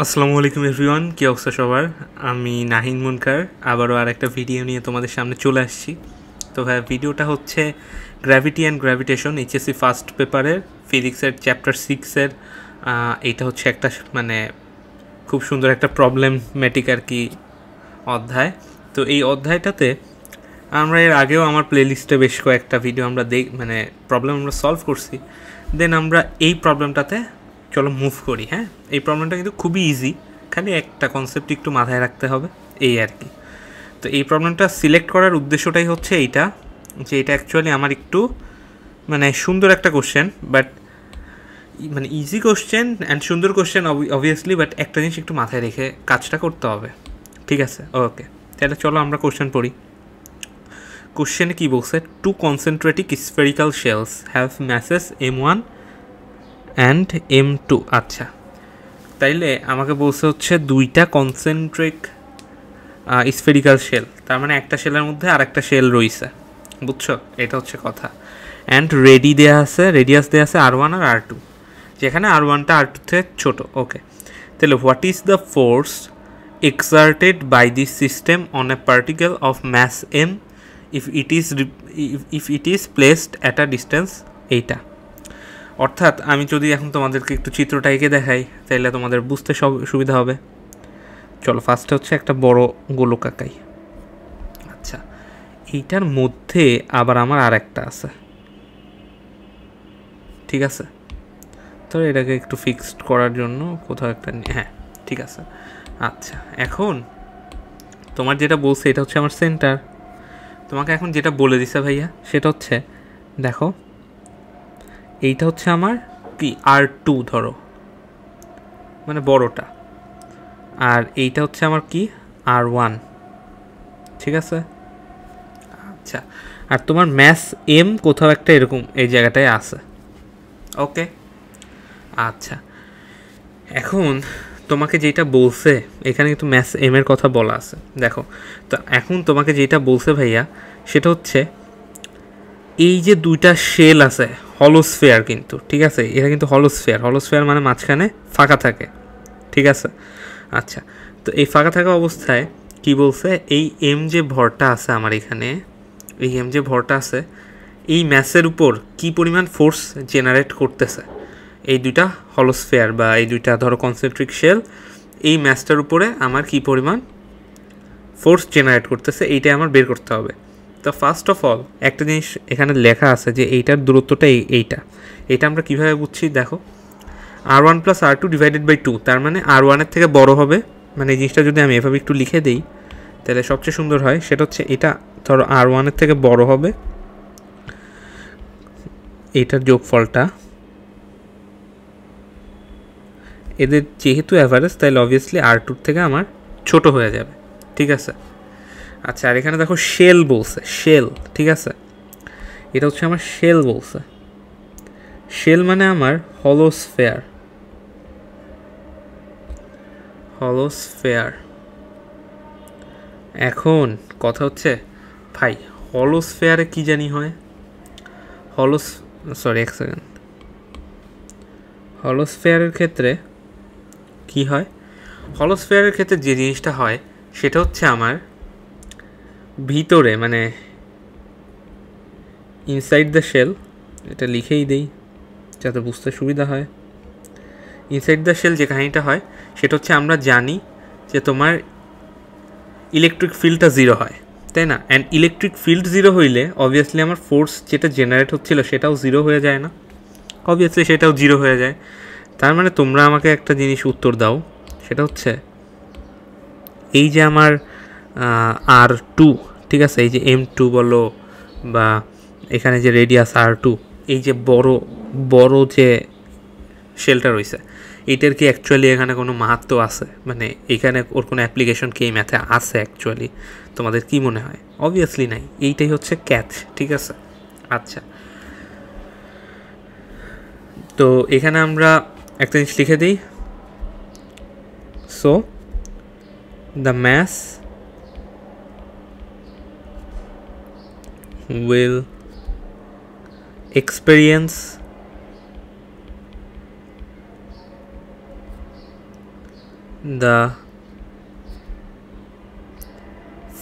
আসসালামু আলাইকুম এভরিওয়ান, কী অবস্থা সবার? আমি নাহিন মুনকার আবারও আর একটা ভিডিও নিয়ে তোমাদের সামনে চলে আসছি। তো ভাই, ভিডিওটা হচ্ছে gravity and gravitation HSC first পেপারের ফিজিক্সের চ্যাপ্টার 6-এর। এইটা হচ্ছে একটা মানে খুব সুন্দর একটা প্রবলেমেটিক আর কি অধ্যায়। তো এই অধ্যায়টাতে আমরা এর আগেও আমার প্লেলিস্টে বেশ কয়েকটা ভিডিও আমরা মানে প্রবলেম আমরা সলভ করছি। দেন আমরা এই প্রবলেমটাতে চলো মুভ করি। হ্যাঁ, এই প্রবলেমটা কিন্তু খুবই ইজি, খালি একটা কনসেপ্ট একটু মাথায় রাখতে হবে, এই আর কি। তো এই প্রবলেমটা সিলেক্ট করার উদ্দেশ্যটাই হচ্ছে এইটা, যে এটা অ্যাকচুয়ালি আমার একটু মানে সুন্দর একটা কোশ্চেন, বাট মানে ইজি কোশ্চেন অ্যান্ড সুন্দর কোশ্চেন অবভিয়াসলি, বাট একটা জিনিস একটু মাথায় রেখে কাজটা করতে হবে। ঠিক আছে, ওকে, তাহলে চলো আমরা কোশ্চেন পড়ি। কোশ্চেনে কী বলছে? Two concentric spherical shells have masses M1 and M2। আচ্ছা, তাইলে আমাকে বলছে হচ্ছে দুইটা কনসেন্ট্রিক স্ফেরিক্যাল শেল, তার মানে একটা শেলের মধ্যে আর একটা শেল রয়েছে, বুঝছো? এটা হচ্ছে কথা। অ্যান্ড রেডিয়াস দেওয়া আছে R1 আর R2, যেখানে R1টা R2 থেকে ছোটো। ওকে, তাহলে what is the force exerted by this system on a particle of mass m if it is placed at a distance এইটা। অর্থাৎ আমি যদি এখন তোমাদেরকে একটু চিত্রটা এঁকে দেখাই, তাহলে তোমাদের বুঝতে সুবিধা হবে। চলো, ফার্স্টে হচ্ছে একটা বড় গোলক আঁকাই। আচ্ছা, এইটার মধ্যে আবার আমার আর একটা আছে, ঠিক আছে? তো এটাকে একটু ফিক্সড করার জন্য কোথাও একটা, হ্যাঁ ঠিক আছে। আচ্ছা, এখন তোমার যেটা বলছে এটা হচ্ছে আমার সেন্টার। তোমাকে এখন যেটা বলে দিছে ভাইয়া সেটা হচ্ছে, দেখো এইটা হচ্ছে আমার কি R2 ধরো, মানে বড়টা, আর এইটা হচ্ছে আমার কি R1, ঠিক আছে? আচ্ছা, আর তোমার ম্যাস M কোথাও একটা এরকম এই জায়গাটায় আছে। ওকে, আচ্ছা, এখন তোমাকে যেটা বলছে এখানে কিন্তু ম্যাস M এর কথা বলা আছে, দেখো। তো এখন তোমাকে যেটা বলছে ভাইয়া সেটা হচ্ছে এই যে দুইটা শেল আছে হলোস্ফিয়ার, কিন্তু ঠিক আছে, এটা কিন্তু হলোস্ফিয়ার মানে মাঝখানে ফাঁকা থাকে, ঠিক আছে? আচ্ছা, তো এই ফাঁকা থাকা অবস্থায় কি বলছে, এই M যে ভরটা আছে আমার এখানে, এই M যে ভরটা আছে এই ম্যাসের উপর কি পরিমাণ ফোর্স জেনারেট করতেছে এই দুইটা হলোস্ফিয়ার বা এই দুইটা ধরো কনসেন্ট্রিক শেল, এই ম্যাসটার উপরে আমার কি পরিমাণ ফোর্স জেনারেট করতেছে এইটাই আমার বের করতে হবে। তো ফার্স্ট অফ অল একটা জিনিস এখানে লেখা আছে যে এইটার দূরত্বটা এইটা আমরা কীভাবে বুঝছি, দেখো R1 + R2 / 2, তার মানে R1-এর থেকে বড় হবে। মানে এই জিনিসটা যদি আমি এভাবে একটু লিখে দিই তাহলে সবচেয়ে সুন্দর হয়। সেটা হচ্ছে এটা ধরো R1-এর থেকে বড় হবে, এইটার যোগফলটা, এদের যেহেতু অ্যাভারেজ তাহলে অবভিয়াসলি R2-র থেকে আমার ছোট হয়ে যাবে, ঠিক আছে? আচ্ছা, আর এখানে দেখো শেল বলছে, শেল, ঠিক আছে? এটা হচ্ছে আমার শেল বলছে, শেল মানে আমার হলোস্ফিয়ার। এখন কথা হচ্ছে ভাই, হলোস্ফিয়ারে কি জানি হয়, এক সেকেন্ড, হলোস্ফিয়ারের ক্ষেত্রে কি হয়? হলোস্ফিয়ারের ক্ষেত্রে যে জিনিসটা হয় সেটা হচ্ছে আমার ভিতরে, মানে ইনসাইড দ্য শেল, এটা লিখেই দেই যাতে বুঝতে সুবিধা হয়। ইনসাইড দ্য শেল যে কাহিনিটা হয় সেটা হচ্ছে আমরা জানি যে তোমার ইলেকট্রিক ফিল্ডটা 0 হয়, তাই না? অ্যান্ড ইলেকট্রিক ফিল্ড 0 হইলে অবভিয়াসলি আমার ফোর্স যেটা জেনারেট হচ্ছিল সেটাও 0 হয়ে যায় না? অবভিয়াসলি সেটাও 0 হয়ে যায়। তার মানে তোমরা আমাকে একটা জিনিস উত্তর দাও, সেটা হচ্ছে এই যে আমার R2, ঠিক আছে, এই যে M2 বলো বা এখানে যে রেডিয়াস R2, এই যে বড় যে শেলটা রয়েছে, এইটার কি অ্যাকচুয়ালি এখানে কোনো মাহাত্ম আছে? মানে এখানে ওর কোনো অ্যাপ্লিকেশন কি এই ম্যাথে আছে অ্যাকচুয়ালি? তোমাদের কি মনে হয়? অবভিয়াসলি নাই। এইটাই হচ্ছে ক্যাচ, ঠিক আছে? আচ্ছা, তো এখানে আমরা একটা জিনিস লিখে দিই। So the mass will experience the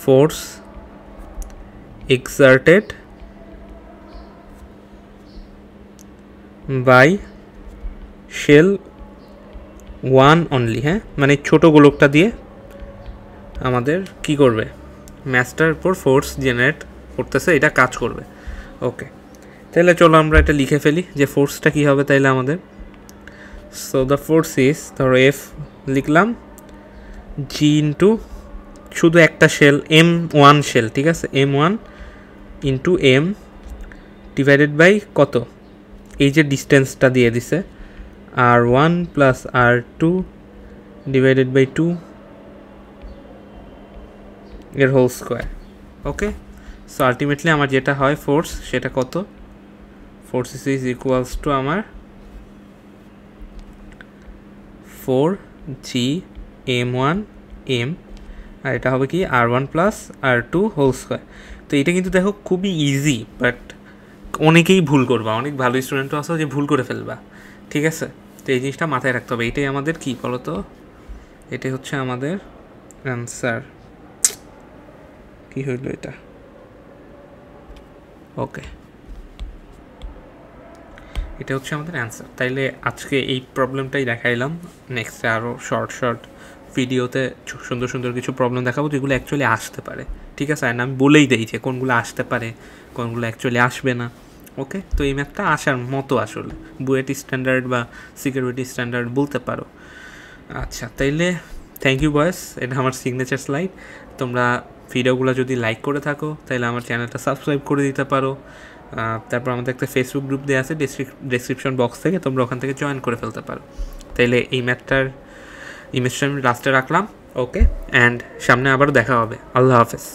force exerted by shell 1 only, হ্যাঁ মানে ছোট গোলকটা দিয়ে আমাদের কি করবে, ম্যাচটার উপর ফোর্স জেনারেট করতেছে, এটা কাজ করবে। ওকে, তাহলে চলো আমরা এটা লিখে ফেলি যে ফোর্সটা কী হবে তাইলে আমাদের। সো দ্য ফোর্স ইজ, ধরো এফ লিখলাম, জি ইন্টু শুধু একটা শেল M1 শেল, ঠিক আছে, M1 into M divided by কত, এই যে ডিস্টেন্সটা দিয়ে দিছে R1 plus R2 divided by 2 এর হোল স্কোয়ার। ওকে, সো আলটিমেটলি আমার যেটা হয় ফোর্স, সেটা কত, ফোর্স ইজ ইকুয়ালস টু আমার 4GM1M, আর এটা হবে কি R1 plus R2 whole square. তো এটা কিন্তু দেখো খুবই ইজি, বাট অনেকেই ভুল করবা, অনেক ভালো স্টুডেন্টও আছে যে ভুল করে ফেলবা, ঠিক আছে। তো এই জিনিসটা মাথায় রাখতে হবে, এটাই আমাদের কী বলো তো, এটাই হচ্ছে আমাদের অ্যান্সার। কী হইল এটা, ওকে, এটা হচ্ছে আমাদের অ্যান্সার। তাইলে আজকে এই প্রবলেমটাই দেখাইলাম, নেক্সটে আরও শর্ট ভিডিওতে সুন্দর সুন্দর কিছু প্রবলেম দেখাবো যেগুলো অ্যাকচুয়ালি আসতে পারে, ঠিক আছে। আর আমি বলেই দিই যে কোনগুলো আসতে পারে, কোনগুলো অ্যাকচুয়ালি আসবে না। ওকে, তো এই ম্যাথটা আসার মতো আসলে বুয়েট স্ট্যান্ডার্ড বা সিকিউরিটি স্ট্যান্ডার্ড বলতে পারো। আচ্ছা, তাইলে থ্যাংক ইউ বয়েস, এটা আমার সিগনেচার স্লাইড। তোমরা ভিডিওগুলো যদি লাইক করে থাকো তাহলে আমার চ্যানেলটা সাবস্ক্রাইব করে দিতে পারো। তারপর আমাদের একটা ফেসবুক গ্রুপ দেওয়া আছে ডেসক্রিপশন বক্স থেকে, তোমরা ওখান থেকে জয়েন করে ফেলতে পারো। তাইলে এই ম্যাথটার ইমেজটা আমি লাস্টে রাখলাম। ওকে, অ্যান্ড সামনে আবারও দেখা হবে। আল্লাহ হাফেজ।